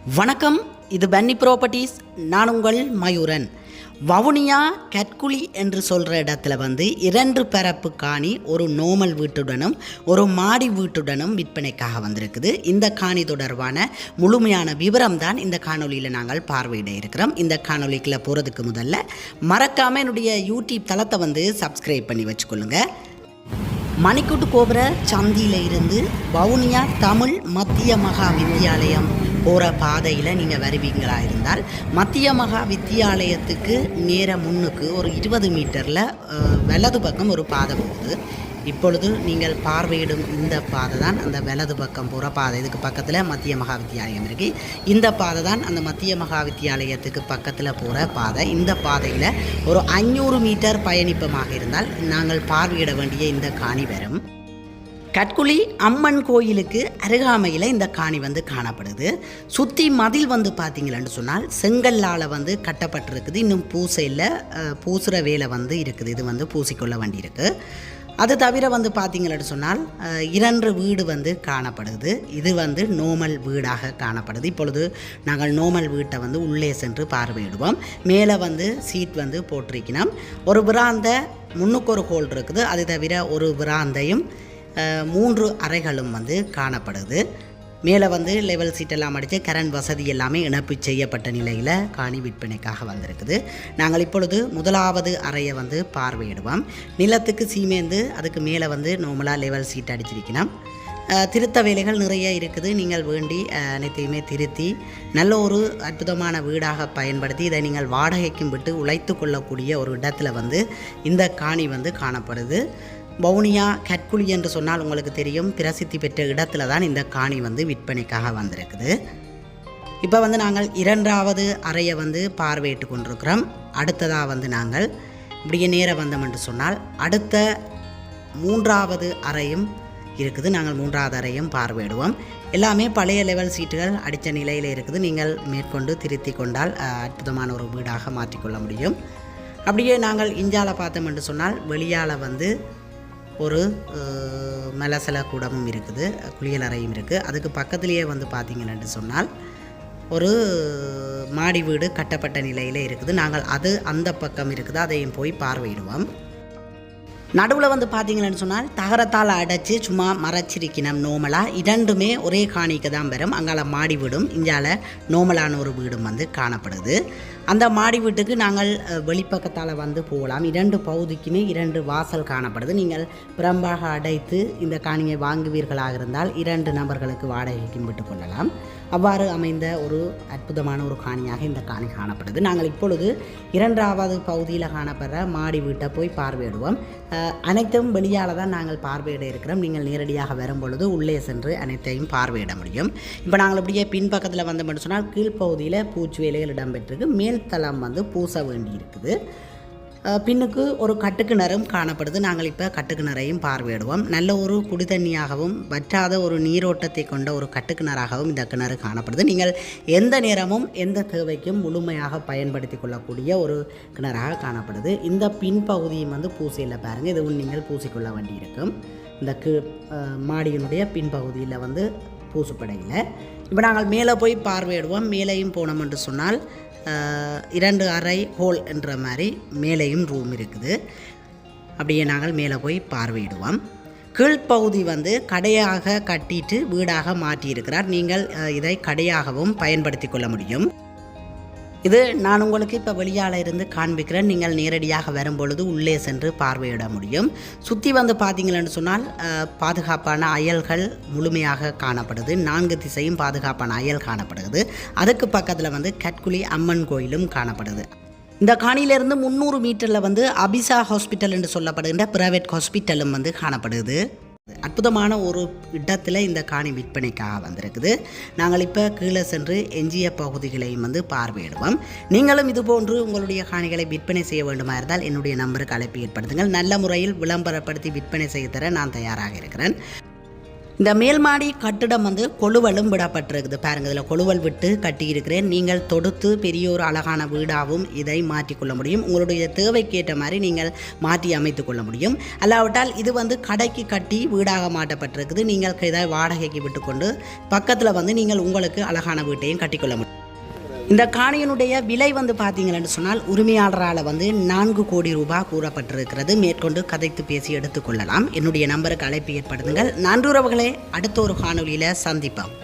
வணக்கம், இது பன்னி ப்ராப்பர்ட்டிஸ். நான் உங்கள் மயூரன். வவுனியா கட்குழி என்று சொல்கிற இடத்துல இரண்டு பரப்பு காணி ஒரு நோமல் வீட்டுடனும் ஒரு மாடி வீட்டுடனும் விற்பனைக்காக வந்திருக்குது. இந்த காணி தொடர்பான முழுமையான விவரம் தான் இந்த காணொலியில் நாங்கள் பார்வையிட இருக்கிறோம். இந்த காணொலிக்குள்ள போகிறதுக்கு முதல்ல மறக்காமல் என்னுடைய யூடியூப் தளத்தை சப்ஸ்கிரைப் பண்ணி வச்சுக்கொள்ளுங்க. மணிக்கூட்டு கோபுர சந்தியில் இருந்து வவுனியா தமிழ் மத்திய மகா வித்தியாலயம் போகிற பாதையில் நீங்கள் வருவீங்களா இருந்தால் மத்திய மகா வித்தியாலயத்துக்கு நேர முன்னுக்கு ஒரு 20 மீட்டரில் வலது பக்கம் ஒரு பாதை போகுது. இப்பொழுது நீங்கள் பார்வையிடும் இந்த பாதை தான் அந்த வலது பக்கம் போகிற பாதை. இதுக்கு பக்கத்தில் மத்திய மகா வித்தியாலயம் இருக்குது. இந்த பாதை தான் அந்த மத்திய மகா வித்தியாலயத்துக்கு பக்கத்தில் போகிற பாதை. இந்த பாதையில் ஒரு 500 மீட்டர் பயணிப்பமாக இருந்தால் நாங்கள் பார்வையிட வேண்டிய இந்த காணி வரும். கட்குழி அம்மன் கோயிலுக்கு அருகாமையில் இந்த காணி காணப்படுது. சுற்றி மதில் பார்த்தீங்களன்னு சொன்னால் செங்கல்லால் கட்டப்பட்டிருக்குது. இன்னும் பூசையில் பூசுகிற வேலை இருக்குது. இது பூசிக்கொள்ள வேண்டியிருக்கு. அது தவிர பார்த்தீங்களன்னு சொன்னால் 2 வீடு காணப்படுது. இது நோமல் வீடாக காணப்படுது. இப்பொழுது நாங்கள் நோமல் வீட்டை உள்ளே சென்று பார்வையிடுவோம். மேலே சீட் போட்டிருக்கணும். ஒரு விராந்த முன்னுக்கு ஒரு ஹோல் இருக்குது. அது தவிர ஒரு விராந்தையும் 3 அறைகளும் காணப்படுது. மேலே லெவல் சீட்டெல்லாம் அடித்து கரண்ட் வசதி எல்லாமே இணைப்பு செய்யப்பட்ட நிலையில் காணி விற்பனைக்காக வந்திருக்குது. நாங்கள் இப்பொழுது முதலாவது அறையை பார்வையிடுவோம். நிலத்துக்கு சீமேந்து அதுக்கு மேலே நார்மலாக லெவல் சீட் அடிச்சிருக்கணும். திருத்த வேலைகள் நிறைய இருக்குது. நீங்கள் வேண்டி அனைத்தையுமே திருத்தி நல்ல ஒரு அற்புதமான வீடாக பயன்படுத்தி இதை நீங்கள் வாடகைக்கும் விட்டு உழைத்து கொள்ளக்கூடிய ஒரு இடத்துல இந்த காணி காணப்படுது. வவுனியா கட்குழி என்று சொன்னால் உங்களுக்கு தெரியும், பிரசித்தி பெற்ற இடத்துல தான் இந்த காணி விற்பனைக்காக வந்திருக்குது. இப்போ நாங்கள் 2வது அறையை பார்வையிட்டு கொண்டிருக்கிறோம். அடுத்ததாக நாங்கள் இப்படியே நேரம் வந்தோம் என்று சொன்னால் அடுத்த 3வது அறையும் இருக்குது. நாங்கள் 3வது அறையும் பார்வையிடுவோம். எல்லாமே பழைய லெவல் சீட்டுகள் அடித்த நிலையில் இருக்குது. நீங்கள் மேற்கொண்டு திருத்தி கொண்டால் அற்புதமான ஒரு வீடாக மாற்றிக்கொள்ள முடியும். அப்படியே நாங்கள் இஞ்சால பார்த்தோம் என்று சொன்னால் வெளியால் ஒரு மலசல கூடமும் இருக்குது, குளியல் அறையும் இருக்குது. அதுக்கு பக்கத்துலேயே பார்த்தீங்கன்னு சொன்னால் ஒரு மாடி வீடு கட்டப்பட்ட நிலையில் இருக்குது. நாங்கள் அந்த பக்கம் இருக்குது, அதையும் போய் பார்வையிடுவோம். நடுவில் பார்த்தீங்கன்னு சொன்னால் தகரத்தால் அடைச்சி சும்மா மறைச்சிருக்கணும். நோமலாக 2மே ஒரே காணிக்கு தான் வரும். அங்கால மாடி வீடும் இங்கால நோமலான ஒரு வீடும் காணப்படுது. அந்த மாடி வீட்டுக்கு நாங்கள் வெளிப்பக்கத்தால் போகலாம். 2 பகுதிக்குமே 2 வாசல் காணப்படுது. நீங்கள் புறம்பாக அடைத்து இந்த காணியை வாங்குவீர்களாக இருந்தால் 2 நபர்களுக்கு வாடகைக்கும் விட்டுக் கொள்ளலாம். அவ்வாறு அமைந்த ஒரு அற்புதமான ஒரு காணியாக இந்த காணி காணப்படுது. நாங்கள் இப்பொழுது 2வது பகுதியில் காணப்படுற மாடி வீட்டை போய் பார்வையிடுவோம். அனைத்தும் வெளியால் தான் நாங்கள் பார்வையிட இருக்கிறோம். நீங்கள் நேரடியாக வரும்பொழுது உள்ளே சென்று அனைத்தையும் பார்வையிட முடியும். இப்போ நாங்கள் இப்படியே பின்பக்கத்தில் வந்தோம்னு சொன்னால் கீழ்ப்பகுதியில் பூச்சி வேலைகள் இடம்பெற்றிருக்கு. மேல்தளம் பூச வேண்டி இருக்குது. பின்னுக்கு ஒரு கட்டுக்கிணறும் காணப்படுது. நாங்கள் இப்போ கட்டுக்கிணறையும் பார்வையிடுவோம். நல்ல ஒரு குடிதண்ணியாகவும் வற்றாத ஒரு நீரோட்டத்தை கொண்ட ஒரு கட்டுக்கிணறாகவும் இந்த கிணறு காணப்படுது. நீங்கள் எந்த நேரமும் எந்த தேவைக்கும் முழுமையாக பயன்படுத்தி கொள்ளக்கூடிய ஒரு கிணறாக காணப்படுது. இந்த பின்பகுதியும் பூசையில் பாருங்கள், இதுவும் நீங்கள் பூசிக்கொள்ள வேண்டியிருக்கும். இந்த மாடியினுடைய பின்பகுதியில் பூசுப்படையில் இப்போ நாங்கள் மேலே போய் பார்வையிடுவோம். மேலேயும் போனோம் என்று சொன்னால் 2 அறை ஹோல் என்ற மாதிரி மேலேயும் ரூம் இருக்குது. அப்படியே நாங்கள் மேலே போய் பார்வையிடுவோம். கீழ்ப்பகுதி கடையாக கட்டிட்டு வீடாக மாற்றியிருக்கிறார். நீங்கள் இதை கடையாகவும் பயன்படுத்தி கொள்ள முடியும். இது நான் உங்களுக்கு இப்போ வெளியால் இருந்து காண்பிக்கிறேன். நீங்கள் நேரடியாக வரும்பொழுது உள்ளே சென்று பார்வையிட முடியும். சுற்றி பார்த்தீங்களன்னு சொன்னால் பாதுகாப்பான அயல்கள் முழுமையாக காணப்படுது. 4 திசையும் பாதுகாப்பான அயல் காணப்படுது. அதுக்கு பக்கத்தில் கட்குழி அம்மன் கோயிலும் காணப்படுது. இந்த காணியிலிருந்து 300 மீட்டரில் அபிசா ஹாஸ்பிட்டல் என்று சொல்லப்படுகின்ற பிரைவேட் ஹாஸ்பிட்டலும் காணப்படுது. அற்புதமான ஒரு இடத்துல இந்த காணி விற்பனைக்காக வந்திருக்குது. நாங்கள் இப்போ கீழே சென்று எஞ்சிய பகுதிகளையும் பார்வையிடுவோம். நீங்களும் இதுபோன்று உங்களுடைய காணிகளை விற்பனை செய்ய வேண்டுமா இருந்தால் என்னுடைய நம்பருக்கு அழைப்பு ஏற்படுத்துங்கள். நல்ல முறையில் விளம்பரப்படுத்தி விற்பனை செய்ய தர நான் தயாராக இருக்கிறேன். இந்த மேல்மாடி கட்டிடம் வந்து கொழுவலும் விடப்பட்டிருக்குது பாருங்கள். இதில் கொழுவல் விட்டு கட்டியிருக்கிறேன். நீங்கள் தொடுத்து பெரிய ஒரு அழகான வீடாகவும் இதை மாற்றிக்கொள்ள முடியும். உங்களுடைய தேவைக்கேற்ற மாதிரி நீங்கள் மாற்றி அமைத்து கொள்ள முடியும். அல்லாவிட்டால் இது வந்து கடைக்கு கட்டி வீடாக மாட்டப்பட்டிருக்குது. நீங்கள் இதை வாடகைக்கு விட்டுக்கொண்டு பக்கத்தில் வந்து நீங்கள் உங்களுக்கு அழகான வீட்டையும் கட்டிக்கொள்ள முடியும். இந்த காணியினுடைய விலை வந்து பார்த்தீங்கன்னு சொன்னால் உரிமையாளரால் வந்து 4 கோடி ரூபாய் கூறப்பட்டிருக்கிறது. மேற்கொண்டு கதைத்து பேசி எடுத்துக்கொள்ளலாம். என்னுடைய நம்பருக்கு அழைப்பு ஏற்படுத்துங்கள். நன்றுறவுகளே, அடுத்த ஒரு காணொலியில் சந்திப்போம்.